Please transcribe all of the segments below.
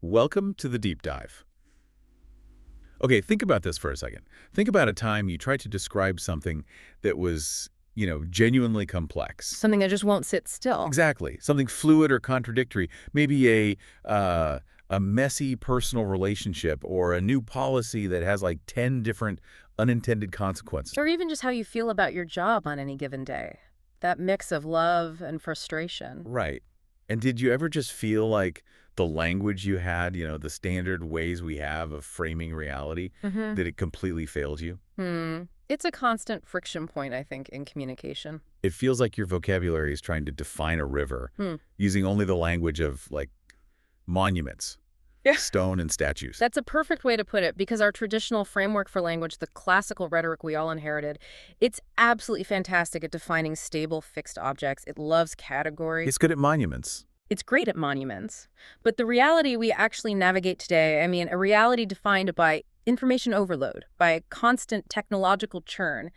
Welcome to the deep dive. Okay, think about this for a second. Think about a time you tried to describe something that was, genuinely complex. Something that just won't sit still. Exactly. Something fluid or contradictory. Maybe a messy personal relationship or a new policy that has like 10 different unintended consequences. Or even just how you feel about your job on any given day. That mix of love and frustration. Right. And did you ever just feel like the language you had, the standard ways we have of framing reality, that it completely failed you? It's a constant friction point, I think, in communication. It feels like your vocabulary is trying to define a river using only the language of, like, monuments, Yeah. stone and statues. That's a perfect way to put it, because our traditional framework for language, the classical rhetoric we all inherited, it's absolutely fantastic at defining stable, fixed objects. It loves categories. It's good at monuments. It's great at monuments. But the reality we actually navigate today, a reality defined by information overload, by constant technological churn,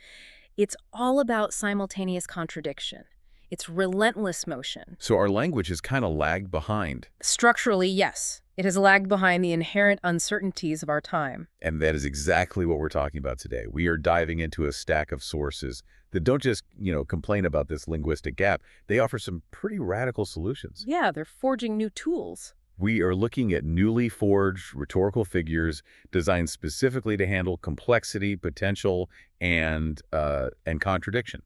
it's all about simultaneous contradiction. It's relentless motion. So our language is kind of lagged behind. Structurally, yes. It has lagged behind the inherent uncertainties of our time. And that is exactly what we're talking about today. We are diving into a stack of sources that don't just, complain about this linguistic gap. They offer some pretty radical solutions. Yeah, they're forging new tools. We are looking at newly forged rhetorical figures designed specifically to handle complexity, potential, and contradiction.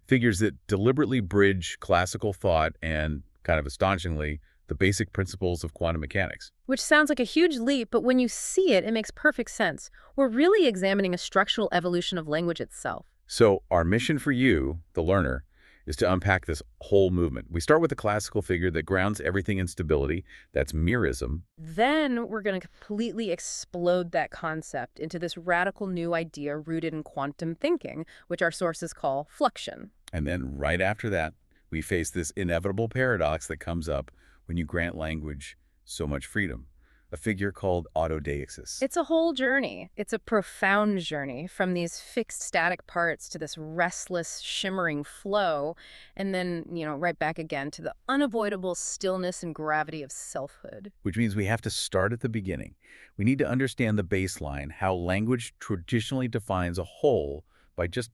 Figures that deliberately bridge classical thought and, kind of astonishingly, the basic principles of quantum mechanics. Which sounds like a huge leap, but when you see it, it makes perfect sense. We're really examining a structural evolution of language itself. So our mission for you, the learner, is to unpack this whole movement. We start with a classical figure that grounds everything in stability. That's Merism. Then we're going to completely explode that concept into this radical new idea rooted in quantum thinking, which our sources call Fluxion. And then right after that, we face this inevitable paradox that comes up when you grant language so much freedom. A figure called Autodaxis. It's a whole journey. It's a profound journey from these fixed static parts to this restless, shimmering flow, and then, right back again to the unavoidable stillness and gravity of selfhood. Which means we have to start at the beginning. We need to understand the baseline, how language traditionally defines a whole by just,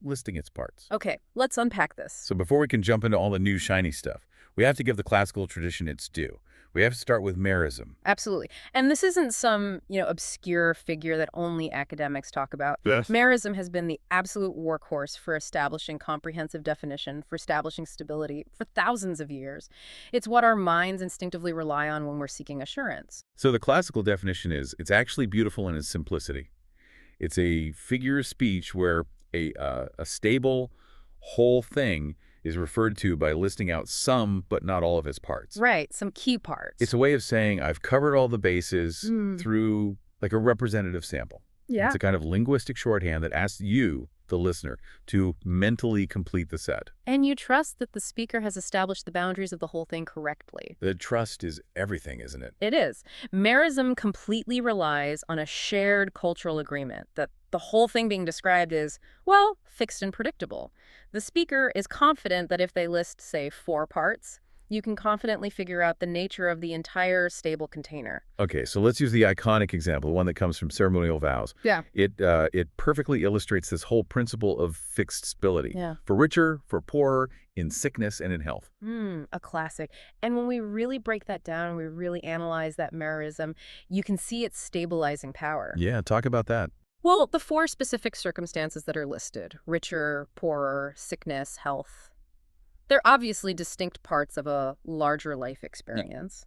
listing its parts. Okay, let's unpack this. So before we can jump into all the new shiny stuff, we have to give the classical tradition its due. We have to start with Merism. Absolutely. And this isn't some, obscure figure that only academics talk about. Yes. Merism has been the absolute workhorse for establishing comprehensive definition, for establishing stability for thousands of years. It's what our minds instinctively rely on when we're seeking assurance. So the classical definition is, it's actually beautiful in its simplicity. It's a figure of speech where a stable whole thing is referred to by listing out some, but not all of its parts. Right, some key parts. It's a way of saying I've covered all the bases through like a representative sample. Yeah. It's a kind of linguistic shorthand that asks you, the listener, to mentally complete the set. And you trust that the speaker has established the boundaries of the whole thing correctly. The trust is everything, isn't it? It is. Merism completely relies on a shared cultural agreement that the whole thing being described is, fixed and predictable. The speaker is confident that if they list, say, 4 parts, you can confidently figure out the nature of the entire stable container. Okay, so let's use the iconic example, the one that comes from ceremonial vows. Yeah. It perfectly illustrates this whole principle of fixed stability. Yeah. For richer, for poorer, in sickness and in health. A classic. And when we really break that down, we really analyze that merism, you can see its stabilizing power. Yeah, talk about that. Well, the 4 specific circumstances that are listed, richer, poorer, sickness, health, they're obviously distinct parts of a larger life experience.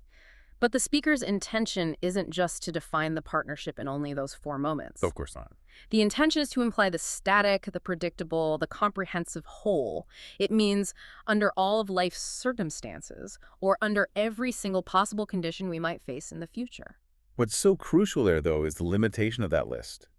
But the speaker's intention isn't just to define the partnership in only those 4 moments. Of course not. The intention is to imply the static, the predictable, the comprehensive whole. It means under all of life's circumstances, or under every single possible condition we might face in the future. What's so crucial there, though, is the limitation of that list.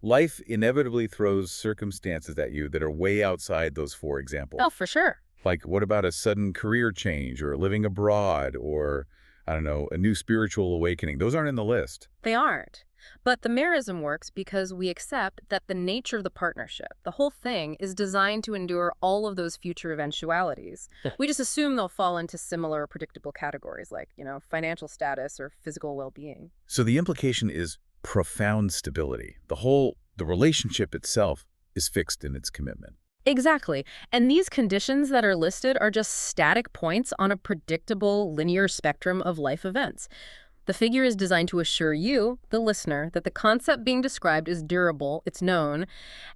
Life inevitably throws circumstances at you that are way outside those 4 examples. Oh, for sure. Like, what about a sudden career change or living abroad or I don't know, a new spiritual awakening. Those aren't in the list. They aren't. But the merism works because we accept that the nature of the partnership, the whole thing, is designed to endure all of those future eventualities. We just assume they'll fall into similar predictable categories like, financial status or physical well-being. So the implication is profound stability. The relationship itself is fixed in its commitment. Exactly. And these conditions that are listed are just static points on a predictable linear spectrum of life events. The figure is designed to assure you, the listener, that the concept being described is durable, it's known,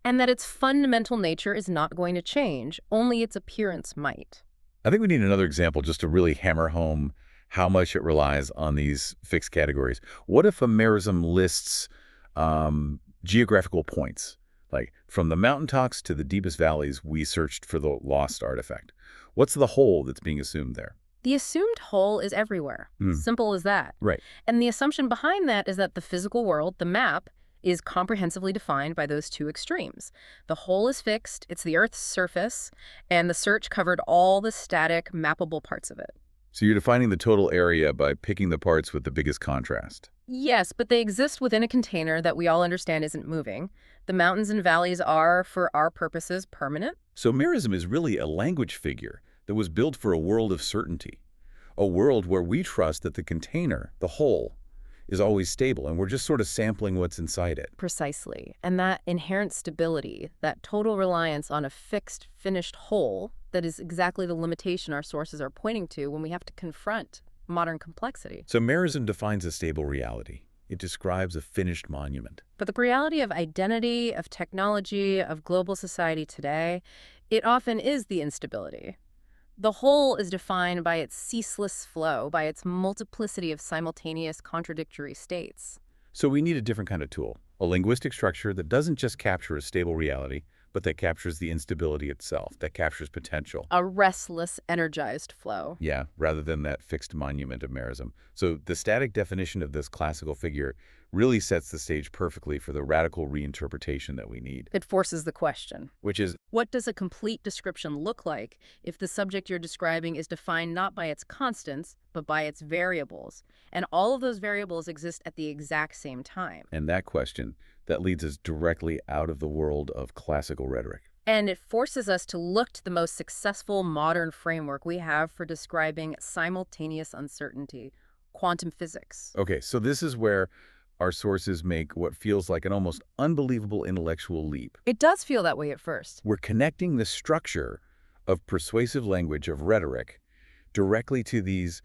and that its fundamental nature is not going to change, only its appearance might. I think we need another example just to really hammer home how much it relies on these fixed categories. What if a merism lists geographical points? Like, from the mountaintops to the deepest valleys, we searched for the lost artifact. What's the whole that's being assumed there? The assumed whole is everywhere. Simple as that. Right. And the assumption behind that is that the physical world, the map, is comprehensively defined by those two extremes. The whole is fixed, it's the Earth's surface, and the search covered all the static, mappable parts of it. So you're defining the total area by picking the parts with the biggest contrast. Yes, but they exist within a container that we all understand isn't moving. The mountains and valleys are, for our purposes, permanent. So merism is really a language figure that was built for a world of certainty, a world where we trust that the container, the whole, is always stable, and we're just sort of sampling what's inside it. Precisely. And that inherent stability, that total reliance on a fixed, finished whole, that is exactly the limitation our sources are pointing to when we have to confront modern complexity. So merism defines a stable reality. It describes a finished monument. But the reality of identity, of technology, of global society today, it often is the instability. The whole is defined by its ceaseless flow, by its multiplicity of simultaneous contradictory states. So we need a different kind of tool, a linguistic structure that doesn't just capture a stable reality, but that captures the instability itself, that captures potential. A restless, energized flow. Yeah, rather than that fixed monument of merism. So the static definition of this classical figure really sets the stage perfectly for the radical reinterpretation that we need. It forces the question. Which is, what does a complete description look like if the subject you're describing is defined not by its constants, but by its variables? And all of those variables exist at the exact same time. And that question, that leads us directly out of the world of classical rhetoric. And it forces us to look to the most successful modern framework we have for describing simultaneous uncertainty, quantum physics. Okay, so this is where our sources make what feels like an almost unbelievable intellectual leap. It does feel that way at first. We're connecting the structure of persuasive language, of rhetoric, directly to these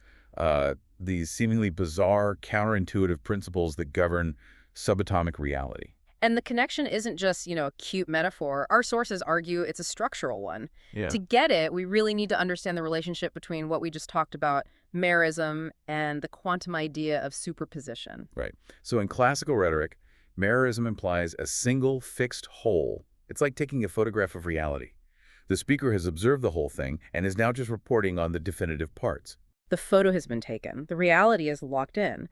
seemingly bizarre, counterintuitive principles that govern subatomic reality. And the connection isn't just, a cute metaphor. Our sources argue it's a structural one. Yeah. To get it, we really need to understand the relationship between what we just talked about, merism, and the quantum idea of superposition. Right. So in classical rhetoric, merism implies a single fixed whole. It's like taking a photograph of reality. The speaker has observed the whole thing and is now just reporting on the definitive parts. The photo has been taken. The reality is locked in.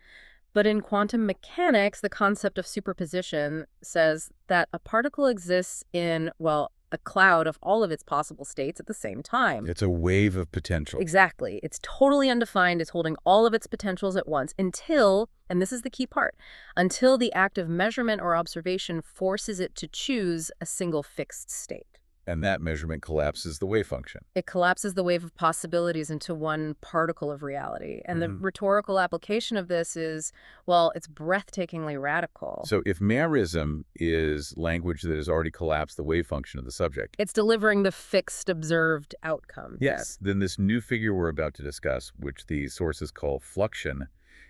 But in quantum mechanics, the concept of superposition says that a particle exists in, a cloud of all of its possible states at the same time. It's a wave of potential. Exactly. It's totally undefined. It's holding all of its potentials at once until, and this is the key part, until the act of measurement or observation forces it to choose a single fixed state. And that measurement collapses the wave function. It collapses the wave of possibilities into one particle of reality. And the rhetorical application of this is, it's breathtakingly radical. So if merism is language that has already collapsed the wave function of the subject, it's delivering the fixed observed outcome. Yes. Then this new figure we're about to discuss, which the sources call Fluxion,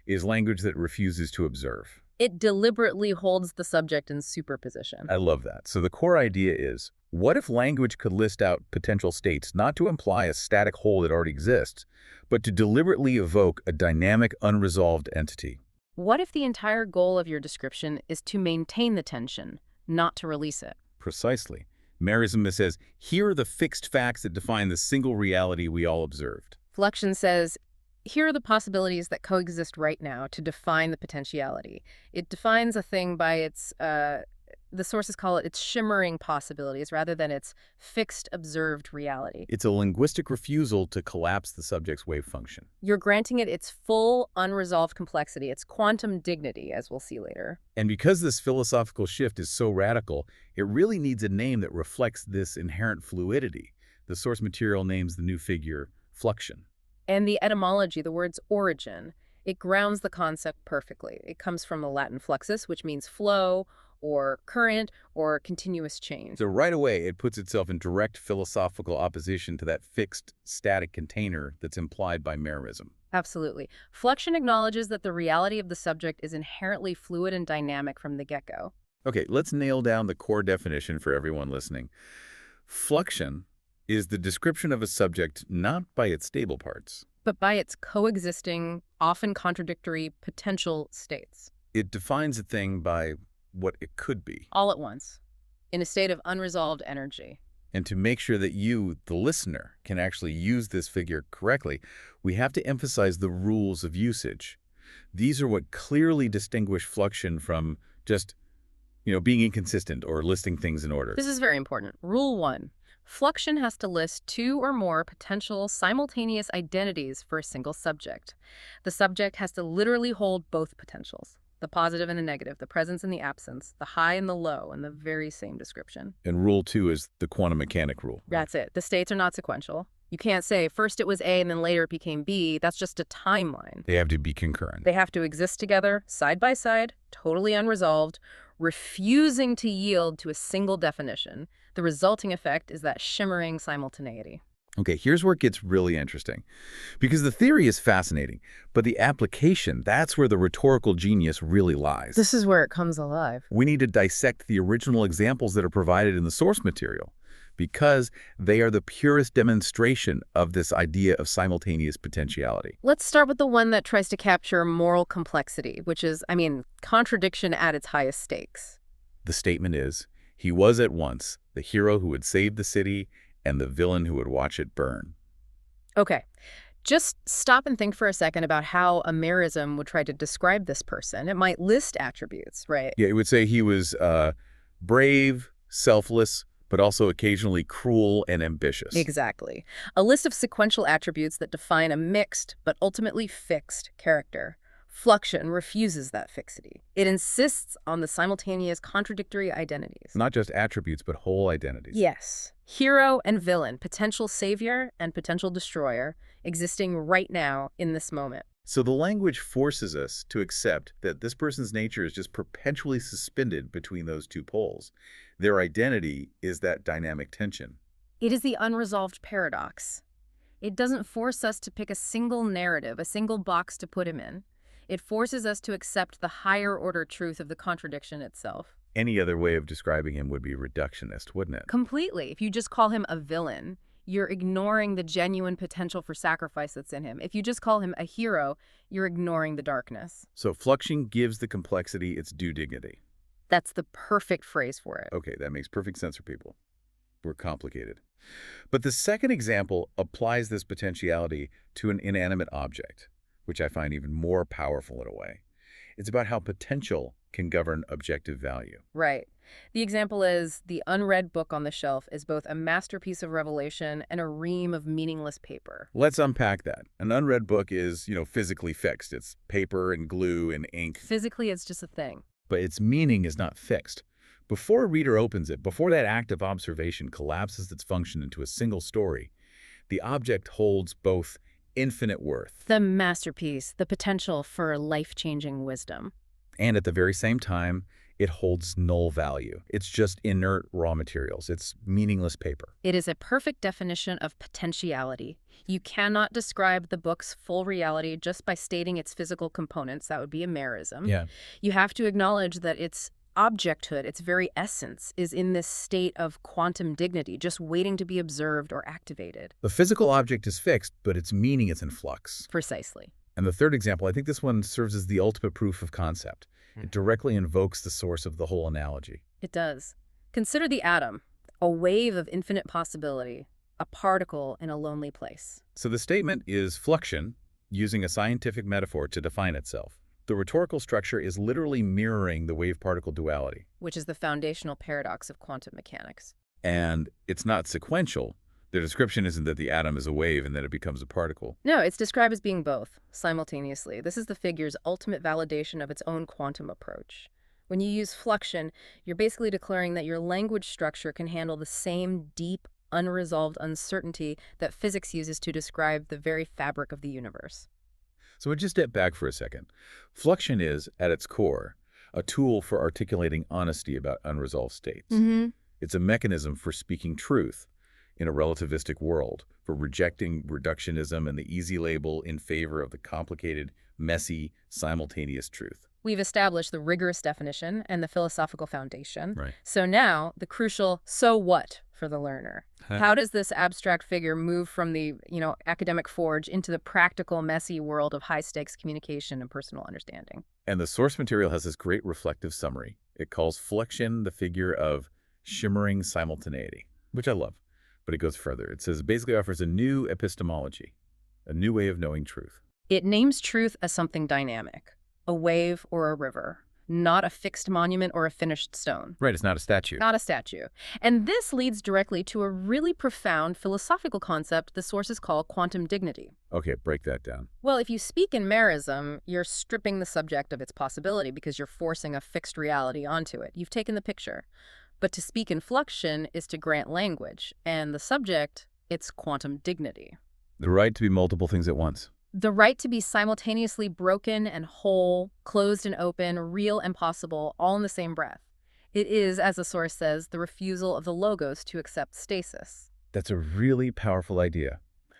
is language that refuses to observe. It deliberately holds the subject in superposition. I love that. So the core idea is, what if language could list out potential states, not to imply a static whole that already exists, but to deliberately evoke a dynamic, unresolved entity? What if the entire goal of your description is to maintain the tension, not to release it? Precisely. Merism says, here are the fixed facts that define the single reality we all observed. Fluxion says, here are the possibilities that coexist right now to define the potentiality. It defines a thing by its The sources call it its shimmering possibilities rather than its fixed observed reality. It's a linguistic refusal to collapse the subject's wave function. You're granting it its full unresolved complexity, its quantum dignity, as we'll see later. And because this philosophical shift is so radical, it really needs a name that reflects this inherent fluidity. The source material names the new figure Fluxion. And the etymology, the word's origin, it grounds the concept perfectly. It comes from the Latin fluxus, which means flow, or current, or continuous change. So right away, it puts itself in direct philosophical opposition to that fixed, static container that's implied by Merism. Absolutely. Fluxion acknowledges that the reality of the subject is inherently fluid and dynamic from the get-go. Okay, let's nail down the core definition for everyone listening. Fluxion is the description of a subject not by its stable parts. But by its coexisting, often contradictory, potential states. It defines a thing by what it could be. All at once, in a state of unresolved energy. And to make sure that you, the listener, can actually use this figure correctly, we have to emphasize the rules of usage. These are what clearly distinguish Fluxion from just, being inconsistent or listing things in order. This is very important. Rule 1. Fluxion has to list 2 or more potential simultaneous identities for a single subject. The subject has to literally hold both potentials. The positive and the negative, the presence and the absence, the high and the low in the very same description. And rule 2 is the quantum mechanic rule. That's it. The states are not sequential. You can't say first it was A and then later it became B. That's just a timeline. They have to be concurrent. They have to exist together, side by side, totally unresolved, refusing to yield to a single definition. The resulting effect is that shimmering simultaneity. Okay, here's where it gets really interesting. Because the theory is fascinating, but the application, that's where the rhetorical genius really lies. This is where it comes alive. We need to dissect the original examples that are provided in the source material, because they are the purest demonstration of this idea of simultaneous potentiality. Let's start with the one that tries to capture moral complexity, which is, contradiction at its highest stakes. The statement is, he was at once the hero who would save the city and the villain who would watch it burn. Okay, just stop and think for a second about how a merism would try to describe this person. It might list attributes, right? Yeah, it would say he was brave, selfless, but also occasionally cruel and ambitious. Exactly. A list of sequential attributes that define a mixed, but ultimately fixed character. Fluxion refuses that fixity. It insists on the simultaneous contradictory identities. Not just attributes, but whole identities. Yes. Hero and villain, potential savior and potential destroyer, existing right now in this moment. So the language forces us to accept that this person's nature is just perpetually suspended between those two poles. Their identity is that dynamic tension. It is the unresolved paradox. It doesn't force us to pick a single narrative, a single box to put him in. It forces us to accept the higher order truth of the contradiction itself. Any other way of describing him would be reductionist, wouldn't it? Completely. If you just call him a villain, you're ignoring the genuine potential for sacrifice that's in him. If you just call him a hero, you're ignoring the darkness. So Fluxion gives the complexity its due dignity. That's the perfect phrase for it. Okay, that makes perfect sense for people. We're complicated. But the second example applies this potentiality to an inanimate object, which I find even more powerful in a way. It's about how potential can govern objective value. Right. The example is the unread book on the shelf is both a masterpiece of revelation and a ream of meaningless paper. Let's unpack that. An unread book is, physically fixed. It's paper and glue and ink. Physically, it's just a thing. But its meaning is not fixed. Before a reader opens it, before that act of observation collapses its function into a single story, the object holds both infinite worth. The masterpiece, the potential for life-changing wisdom. And at the very same time, it holds null value. It's just inert raw materials. It's meaningless paper. It is a perfect definition of potentiality. You cannot describe the book's full reality just by stating its physical components. That would be a merism. Yeah. You have to acknowledge that its objecthood, its very essence, is in this state of quantum dignity, just waiting to be observed or activated. The physical object is fixed, but its meaning is in flux. Precisely. And the third example, I think this one serves as the ultimate proof of concept. It directly invokes the source of the whole analogy. It does. Consider the atom, a wave of infinite possibility, a particle in a lonely place. So the statement is Fluxion, using a scientific metaphor to define itself. The rhetorical structure is literally mirroring the wave-particle duality. Which is the foundational paradox of quantum mechanics. And it's not sequential. The description isn't that the atom is a wave and then it becomes a particle. No, it's described as being both, simultaneously. This is the figure's ultimate validation of its own quantum approach. When you use Fluxion, you're basically declaring that your language structure can handle the same deep, unresolved uncertainty that physics uses to describe the very fabric of the universe. So we'll just step back for a second. Fluxion is, at its core, a tool for articulating honesty about unresolved states. It's a mechanism for speaking truth in a relativistic world, for rejecting reductionism and the easy label in favor of the complicated, messy, simultaneous truth. We've established the rigorous definition and the philosophical foundation. Right. So now, the crucial so what for the learner. How does this abstract figure move from the, academic forge into the practical, messy world of high-stakes communication and personal understanding? And the source material has this great reflective summary. It calls Fluxion the figure of shimmering simultaneity, which I love. But it goes further. It says it basically offers a new epistemology, a new way of knowing truth. It names truth as something dynamic, a wave or a river, not a fixed monument or a finished stone. Right, it's not a statue. Not a statue. And this leads directly to a really profound philosophical concept the sources call quantum dignity. Okay, break that down. Well, if you speak in Merism, you're stripping the subject of its possibility because you're forcing a fixed reality onto it. You've taken the picture. But to speak in Fluxion is to grant language, and the subject, it's quantum dignity. The right to be multiple things at once. The right to be simultaneously broken and whole, closed and open, real and possible, all in the same breath. It is, as the source says, the refusal of the logos to accept stasis. That's a really powerful idea.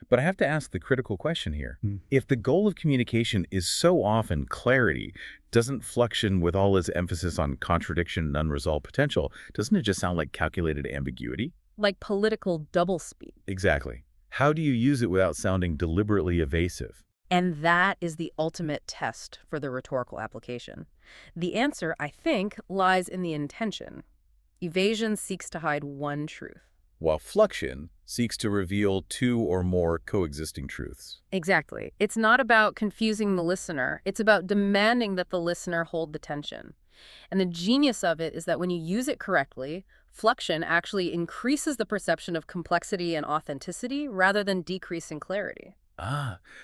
But I have to ask the critical question here. If the goal of communication is so often clarity, doesn't Fluxion, with all its emphasis on contradiction and unresolved potential, doesn't it just sound like calculated ambiguity? Like political doublespeak. Exactly. How do you use it without sounding deliberately evasive? And that is the ultimate test for the rhetorical application. The answer, I think, lies in the intention. Evasion seeks to hide one truth, while Fluxion seeks to reveal two or more coexisting truths. Exactly. It's not about confusing the listener. It's about demanding that the listener hold the tension. And the genius of it is that when you use it correctly, Fluxion actually increases the perception of complexity and authenticity rather than decreasing clarity.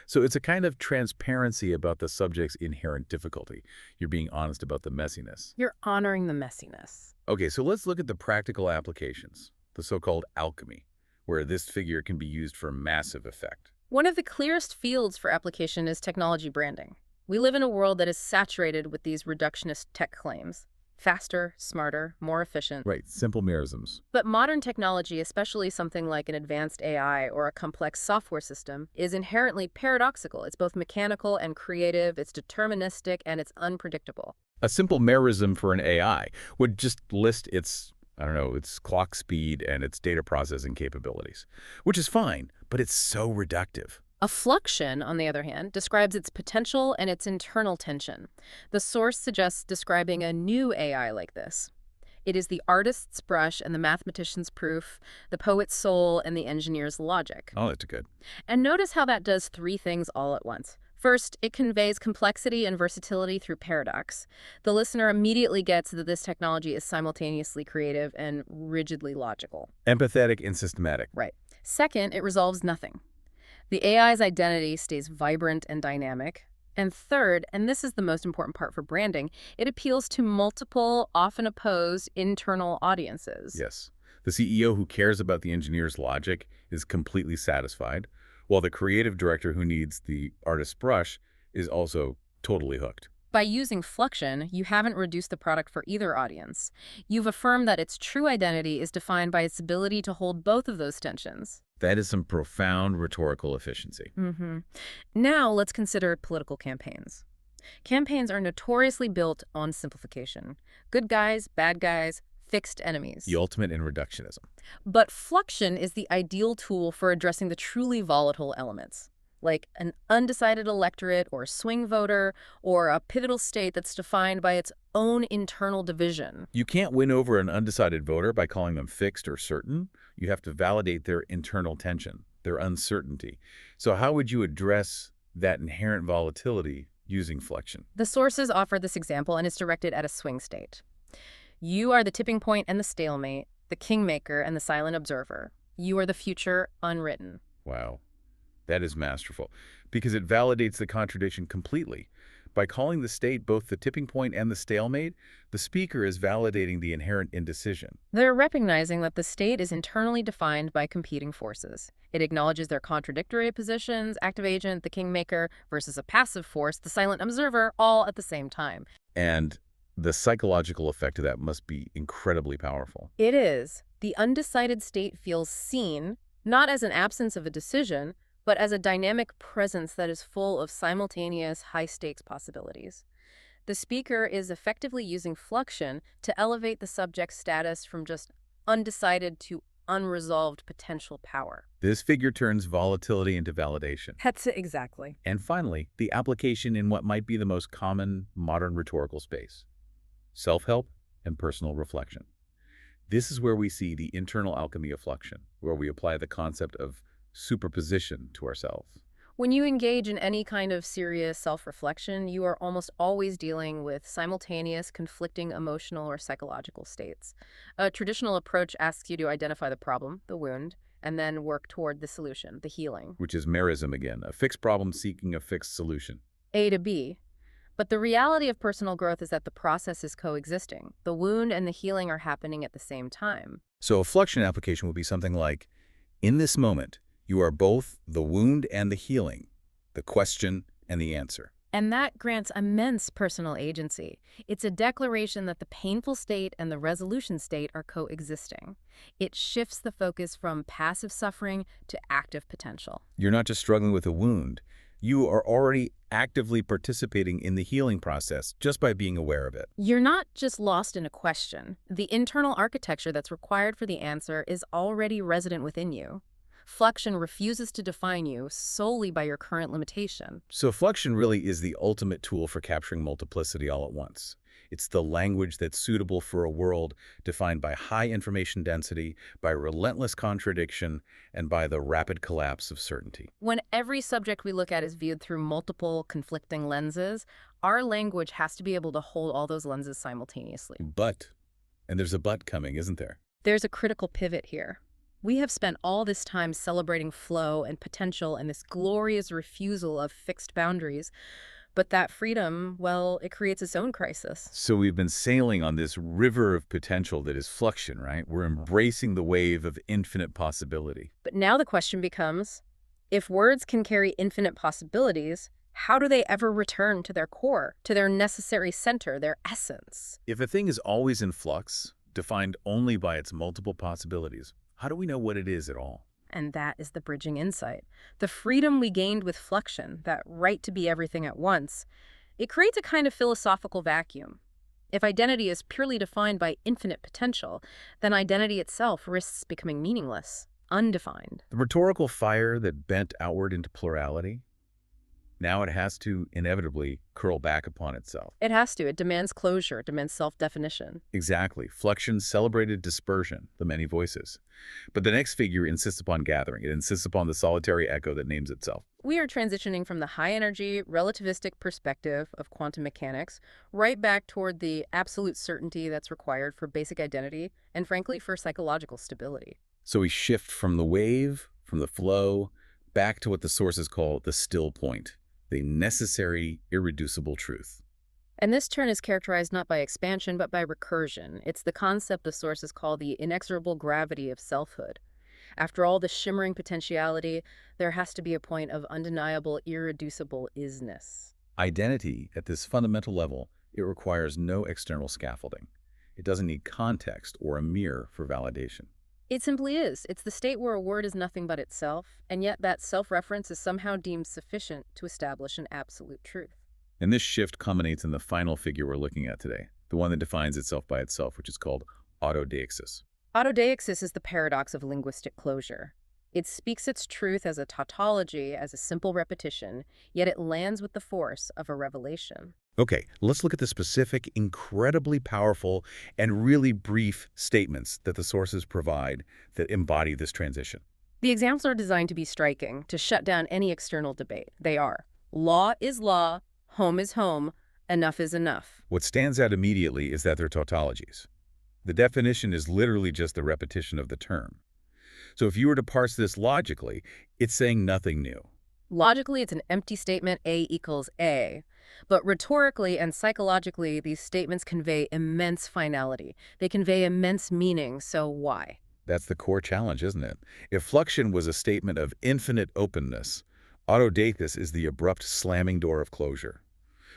So it's a kind of transparency about the subject's inherent difficulty. You're being honest about the messiness. You're honoring the messiness. Okay, so let's look at the practical applications, the so-called alchemy, where this figure can be used for massive effect. One of the clearest fields for application is technology branding. We live in a world that is saturated with these reductionist tech claims. Faster, smarter, more efficient. Right, simple merisms. But modern technology, especially something like an advanced AI or a complex software system, is inherently paradoxical. It's both mechanical and creative, it's deterministic, and it's unpredictable. A simple merism for an AI would just list its clock speed and its data processing capabilities, which is fine, but it's so reductive. A Fluxion, on the other hand, describes its potential and its internal tension. The source suggests describing a new AI like this. It is the artist's brush and the mathematician's proof, the poet's soul and the engineer's logic. Oh, that's good. And notice how that does three things all at once. First, it conveys complexity and versatility through paradox. The listener immediately gets that this technology is simultaneously creative and rigidly logical. Empathetic and systematic. Right. Second, it resolves nothing. The AI's identity stays vibrant and dynamic. And third, and this is the most important part for branding, it appeals to multiple, often opposed, internal audiences. Yes. The CEO who cares about the engineer's logic is completely satisfied, while the creative director who needs the artist's brush is also totally hooked. By using Fluxion, you haven't reduced the product for either audience. You've affirmed that its true identity is defined by its ability to hold both of those tensions. That is some profound rhetorical efficiency. Now let's consider political campaigns. Campaigns are notoriously built on simplification. Good guys, bad guys, fixed enemies. The ultimate in reductionism. But Fluxion is the ideal tool for addressing the truly volatile elements, like an undecided electorate or swing voter or a pivotal state that's defined by its own internal division. You can't win over an undecided voter by calling them fixed or certain. You have to validate their internal tension, their uncertainty. So how would you address that inherent volatility using Fluxion. The sources offer this example, and it's directed at a swing state. You are the tipping point and the stalemate, the kingmaker and the silent observer. You are the future unwritten. Wow, that is masterful, because it validates the contradiction completely. By calling the state both the tipping point and the stalemate, the speaker is validating the inherent indecision. They're recognizing that the state is internally defined by competing forces. It acknowledges their contradictory positions, active agent, the kingmaker, versus a passive force, the silent observer, all at the same time. And the psychological effect of that must be incredibly powerful. It is. The undecided state feels seen, not as an absence of a decision, but as a dynamic presence that is full of simultaneous high-stakes possibilities. The speaker is effectively using Fluxion to elevate the subject's status from just undecided to unresolved potential power. This figure turns volatility into validation. That's it exactly. And finally, the application in what might be the most common modern rhetorical space: self-help and personal reflection. This is where we see the internal alchemy of Fluxion, where we apply the concept of superposition to ourselves. When you engage in any kind of serious self-reflection, you are almost always dealing with simultaneous, conflicting emotional or psychological states. A traditional approach asks you to identify the problem, the wound, and then work toward the solution, the healing. Which is Merism again, a fixed problem seeking a fixed solution. A to B. But the reality of personal growth is that the process is coexisting. The wound and the healing are happening at the same time. So a Fluxion application would be something like, in this moment, you are both the wound and the healing, the question and the answer. And that grants immense personal agency. It's a declaration that the painful state and the resolution state are coexisting. It shifts the focus from passive suffering to active potential. You're not just struggling with a wound. You are already actively participating in the healing process just by being aware of it. You're not just lost in a question. The internal architecture that's required for the answer is already resident within you. Fluxion refuses to define you solely by your current limitation. So Fluxion really is the ultimate tool for capturing multiplicity all at once. It's the language that's suitable for a world defined by high information density, by relentless contradiction, and by the rapid collapse of certainty. When every subject we look at is viewed through multiple conflicting lenses, our language has to be able to hold all those lenses simultaneously. But, and there's a but coming, isn't there? There's a critical pivot here. We have spent all this time celebrating flow and potential and this glorious refusal of fixed boundaries. But that freedom, well, it creates its own crisis. So we've been sailing on this river of potential that is Fluxion, right? We're embracing the wave of infinite possibility. But now the question becomes, if words can carry infinite possibilities, how do they ever return to their core, to their necessary center, their essence? If a thing is always in flux, defined only by its multiple possibilities, how do we know what it is at all? And that is the bridging insight. The freedom we gained with Fluxion, that right to be everything at once, it creates a kind of philosophical vacuum. If identity is purely defined by infinite potential, then identity itself risks becoming meaningless, undefined. The rhetorical fire that bent outward into plurality, now it has to inevitably curl back upon itself. It has to. It demands closure. It demands self-definition. Exactly. Fluxion celebrated dispersion, the many voices. But the next figure insists upon gathering. It insists upon the solitary echo that names itself. We are transitioning from the high-energy, relativistic perspective of quantum mechanics right back toward the absolute certainty that's required for basic identity and, frankly, for psychological stability. So we shift from the wave, from the flow, back to what the sources call the still point, the necessary, irreducible truth. And this turn is characterized not by expansion, but by recursion. It's the concept the sources call the inexorable gravity of selfhood. After all the shimmering potentiality, there has to be a point of undeniable, irreducible isness. Identity, at this fundamental level, it requires no external scaffolding. It doesn't need context or a mirror for validation. It simply is. It's the state where a word is nothing but itself, and yet that self-reference is somehow deemed sufficient to establish an absolute truth. And this shift culminates in the final figure we're looking at today, the one that defines itself by itself, which is called Autodaxis. Autodaxis is the paradox of linguistic closure. It speaks its truth as a tautology, as a simple repetition, yet it lands with the force of a revelation. Okay, let's look at the specific, incredibly powerful, and really brief statements that the sources provide that embody this transition. The examples are designed to be striking, to shut down any external debate. They are: law is law, Home is home, enough is enough. What stands out immediately is that they're tautologies. The definition is literally just the repetition of the term. So if you were to parse this logically, it's saying nothing new. Logically, it's an empty statement, A equals A. But rhetorically and psychologically, these statements convey immense finality. They convey immense meaning, so why? That's the core challenge, isn't it? If Fluxion was a statement of infinite openness, Autodaxis is the abrupt slamming door of closure.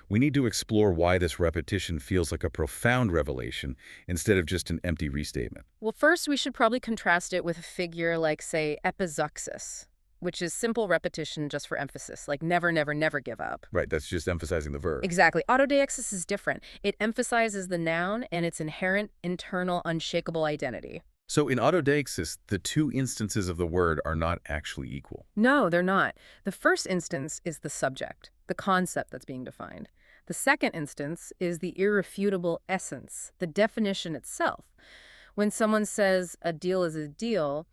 We need to explore why this repetition feels like a profound revelation instead of just an empty restatement. Well, first, we should probably contrast it with a figure like, say, epizeuxis, which is simple repetition just for emphasis, like never, never, never give up. Right, that's just emphasizing the verb. Exactly. Autodaxis is different. It emphasizes the noun and its inherent, internal, unshakable identity. So in Autodaxis, the two instances of the word are not actually equal. No, they're not. The first instance is the subject, the concept that's being defined. The second instance is the irrefutable essence, the definition itself. When someone says a deal is a deal,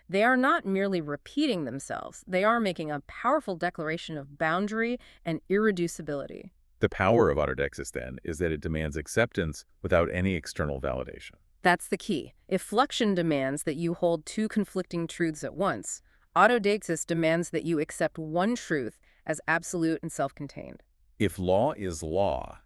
they are not merely repeating themselves. They are making a powerful declaration of boundary and irreducibility. The power of Autodaxis, then, is that it demands acceptance without any external validation. That's the key. If Fluxion demands that you hold two conflicting truths at once, Autodaxis demands that you accept one truth as absolute and self-contained. If law is law,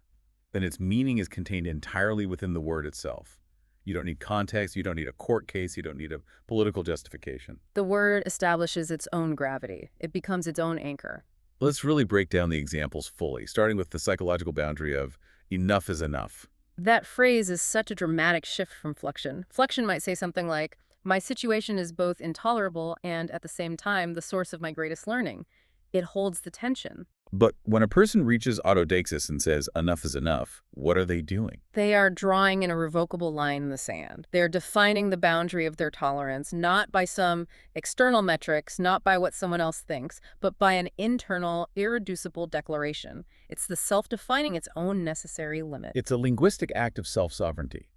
then its meaning is contained entirely within the word itself. You don't need context, you don't need a court case, you don't need a political justification. The word establishes its own gravity. It becomes its own anchor. Let's really break down the examples fully, starting with the psychological boundary of enough is enough. That phrase is such a dramatic shift from Fluxion. Fluxion might say something like, my situation is both intolerable and, at the same time, the source of my greatest learning. It holds the tension. But when a person reaches Autodaxis and says enough is enough, what are they doing? They are drawing an irrevocable line in the sand. They're defining the boundary of their tolerance, not by some external metrics, not by what someone else thinks, but by an internal, irreducible declaration. It's the self-defining its own necessary limit. It's a linguistic act of self-sovereignty.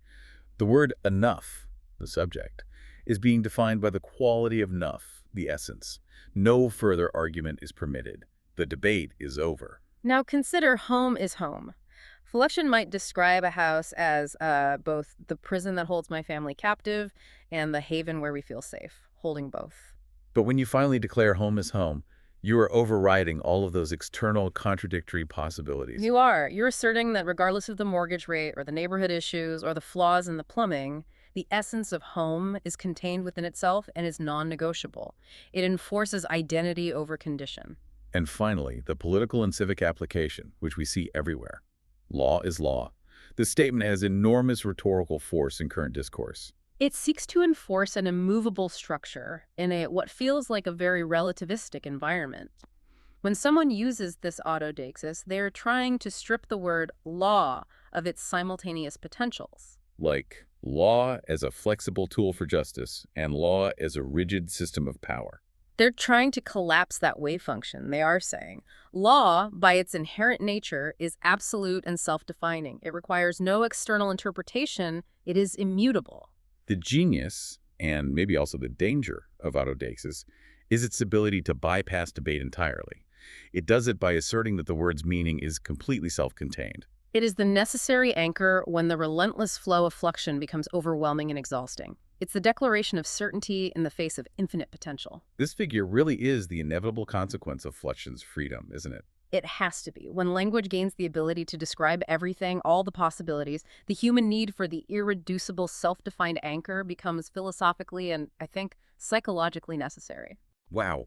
The word enough, the subject, is being defined by the quality of enough, the essence. No further argument is permitted. The debate is over. Now consider home is home. Fluxion might describe a house as both the prison that holds my family captive and the haven where we feel safe, holding both. But when you finally declare home is home, you are overriding all of those external contradictory possibilities. You are. You're asserting that regardless of the mortgage rate or the neighborhood issues or the flaws in the plumbing, the essence of home is contained within itself and is non-negotiable. It enforces identity over condition. And finally, the political and civic application, which we see everywhere. Law is law. This statement has enormous rhetorical force in current discourse. It seeks to enforce an immovable structure in what feels like a very relativistic environment. When someone uses this Autodaxis, they're trying to strip the word law of its simultaneous potentials. Like law as a flexible tool for justice and law as a rigid system of power. They're trying to collapse that wave function, they are saying. Law, by its inherent nature, is absolute and self-defining. It requires no external interpretation. It is immutable. The genius, and maybe also the danger of Autodaxis, is its ability to bypass debate entirely. It does it by asserting that the word's meaning is completely self-contained. It is the necessary anchor when the relentless flow of Fluxion becomes overwhelming and exhausting. It's the declaration of certainty in the face of infinite potential. This figure really is the inevitable consequence of Fluxion's freedom, isn't it? It has to be. When language gains the ability to describe everything, all the possibilities, the human need for the irreducible, self-defined anchor becomes philosophically and, I think, psychologically necessary. Wow.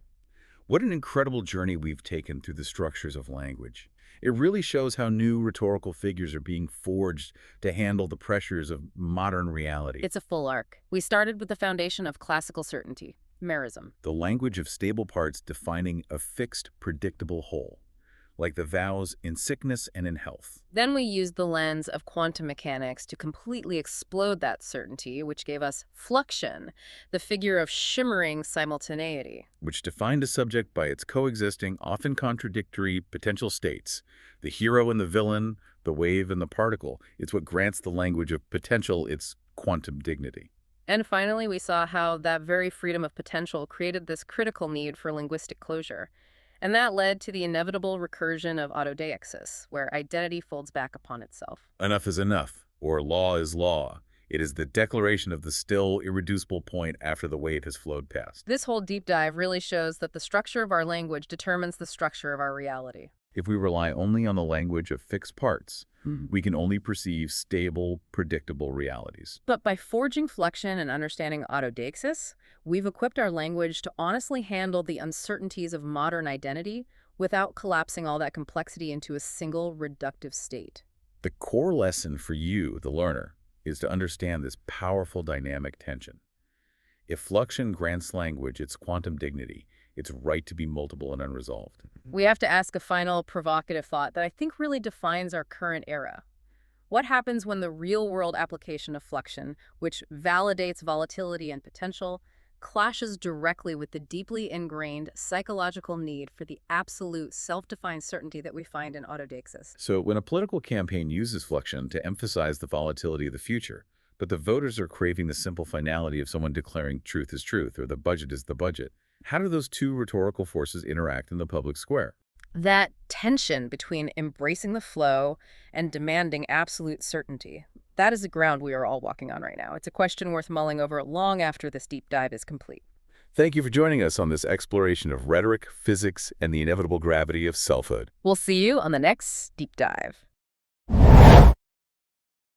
What an incredible journey we've taken through the structures of language. It really shows how new rhetorical figures are being forged to handle the pressures of modern reality. It's a full arc. We started with the foundation of classical certainty, Merism. The language of stable parts defining a fixed, predictable whole, like the vows in sickness and in health. Then we used the lens of quantum mechanics to completely explode that certainty, which gave us Fluxion, the figure of shimmering simultaneity. Which defined a subject by its coexisting, often contradictory potential states. The hero and the villain, the wave and the particle. It's what grants the language of potential its quantum dignity. And finally, we saw how that very freedom of potential created this critical need for linguistic closure. And that led to the inevitable recursion of Autodaxis, where identity folds back upon itself. Enough is enough, or law is law. It is the declaration of the still irreducible point after the wave has flowed past. This whole deep dive really shows that the structure of our language determines the structure of our reality. If we rely only on the language of fixed parts, we can only perceive stable, predictable realities. But by forging Fluxion and understanding Autodaxis, we've equipped our language to honestly handle the uncertainties of modern identity without collapsing all that complexity into a single reductive state. The core lesson for you, the learner, is to understand this powerful dynamic tension. If Fluxion grants language its quantum dignity, its right to be multiple and unresolved. We have to ask a final provocative thought that I think really defines our current era. What happens when the real-world application of Fluxion, which validates volatility and potential, clashes directly with the deeply ingrained psychological need for the absolute self-defined certainty that we find in Autodaxis? So when a political campaign uses Fluxion to emphasize the volatility of the future, but the voters are craving the simple finality of someone declaring truth is truth or the budget is the budget, how do those two rhetorical forces interact in the public square? That tension between embracing the flow and demanding absolute certainty, that is the ground we are all walking on right now. It's a question worth mulling over long after this deep dive is complete. Thank you for joining us on this exploration of rhetoric, physics, and the inevitable gravity of selfhood. We'll see you on the next deep dive.